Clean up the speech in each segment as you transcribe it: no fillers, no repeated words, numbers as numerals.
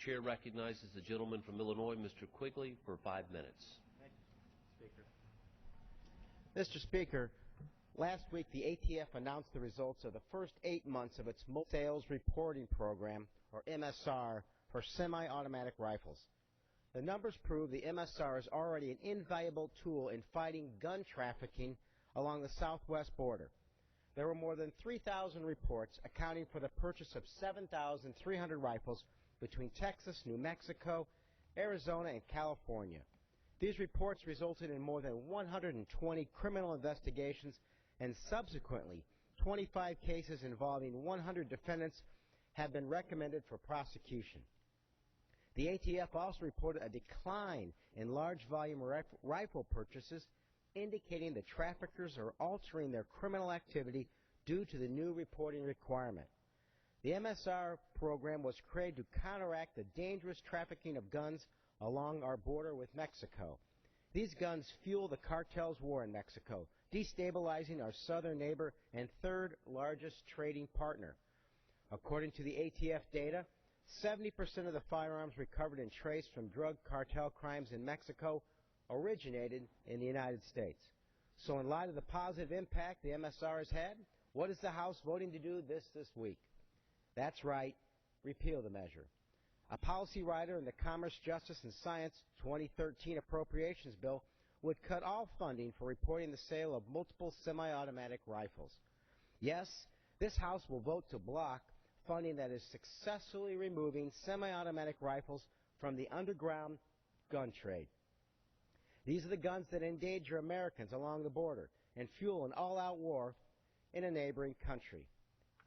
Chair recognizes the gentleman from Illinois, Mr. Quigley, for 5 minutes. Thank you, Speaker. Mr. Speaker, last week the ATF announced the results of the first 8 months of its Sales Reporting Program, or MSR, for semi-automatic rifles. The numbers prove the MSR is already an invaluable tool in fighting gun trafficking along the southwest border. There were more than 3,000 reports accounting for the purchase of 7,300 rifles between Texas, New Mexico, Arizona, and California. These reports resulted in more than 120 criminal investigations, and subsequently 25 cases involving 100 defendants have been recommended for prosecution. The ATF also reported a decline in large volume rifle purchases, indicating that traffickers are altering their criminal activity due to the new reporting requirement. The MSR program was created to counteract the dangerous trafficking of guns along our border with Mexico. These guns fuel the cartel's war in Mexico, destabilizing our southern neighbor and third largest trading partner. According to the ATF data, 70% of the firearms recovered and traced from drug cartel crimes in Mexico originated in the United States. So in light of the positive impact the MSR has had, what is the House voting to do this week? That's right, repeal the measure. A policy writer in the Commerce, Justice, and Science 2013 Appropriations bill would cut all funding for reporting the sale of multiple semi-automatic rifles. Yes, this House will vote to block funding that is successfully removing semi-automatic rifles from the underground gun trade. These are the guns that endanger Americans along the border and fuel an all-out war in a neighboring country.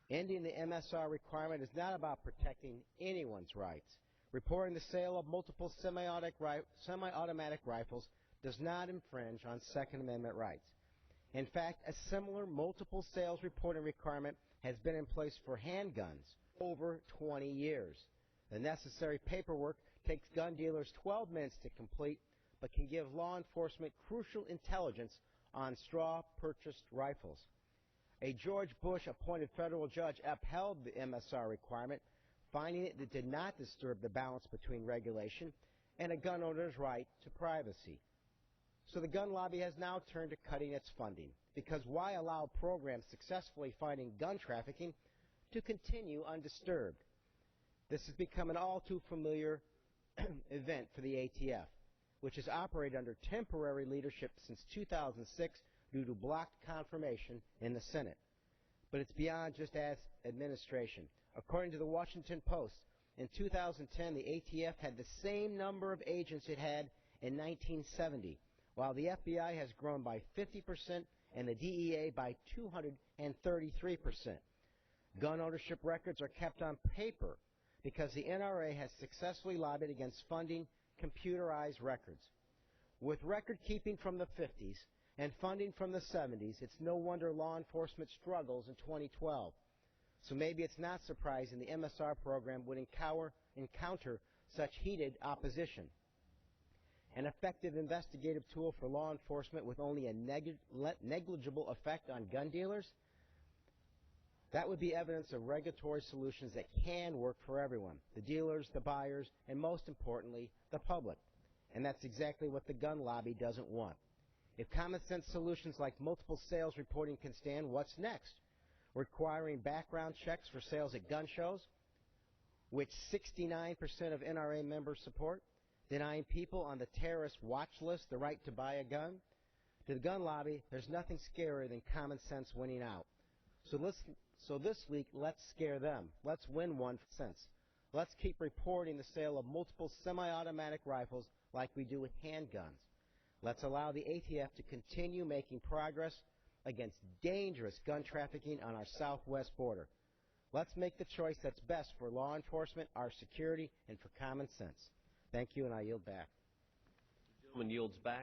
Ending the MSR requirement is not about protecting anyone's rights. Reporting the sale of multiple semi-automatic rifles does not infringe on Second Amendment rights. In fact, a similar multiple sales reporting requirement has been in place for handguns over 20 years. The necessary paperwork takes gun dealers 12 minutes to complete, but can give law enforcement crucial intelligence on straw-purchased rifles. A George Bush-appointed federal judge upheld the MSR requirement, finding it did not disturb the balance between regulation and a gun owner's right to privacy. So the gun lobby has now turned to cutting its funding, because why allow programs successfully fighting gun trafficking to continue undisturbed? This has become an all-too-familiar event for the ATF, which has operated under temporary leadership since 2006 due to blocked confirmation in the Senate. But it's beyond just administration. According to the Washington Post, in 2010, the ATF had the same number of agents it had in 1970, while the FBI has grown by 50% and the DEA by 233%. Gun ownership records are kept on paper because the NRA has successfully lobbied against funding computerized records. With record keeping from the 50s and funding from the 70s, it's no wonder law enforcement struggles in 2012. So maybe it's not surprising the MSR program would encounter such heated opposition. An effective investigative tool for law enforcement with only a negligible effect on gun dealers? That would be evidence of regulatory solutions that can work for everyone, the dealers, the buyers, and most importantly, the public. And that's exactly what the gun lobby doesn't want. If common sense solutions like multiple sales reporting can stand, what's next? Requiring background checks for sales at gun shows, which 69% of NRA members support? Denying people on the terrorist watch list the right to buy a gun? To the gun lobby, there's nothing scarier than common sense winning out. So this week, let's scare them. Let's win one sense. Let's keep reporting the sale of multiple semi-automatic rifles like we do with handguns. Let's allow the ATF to continue making progress against dangerous gun trafficking on our southwest border. Let's make the choice that's best for law enforcement, our security, and for common sense. Thank you, and I yield back. The gentleman yields back.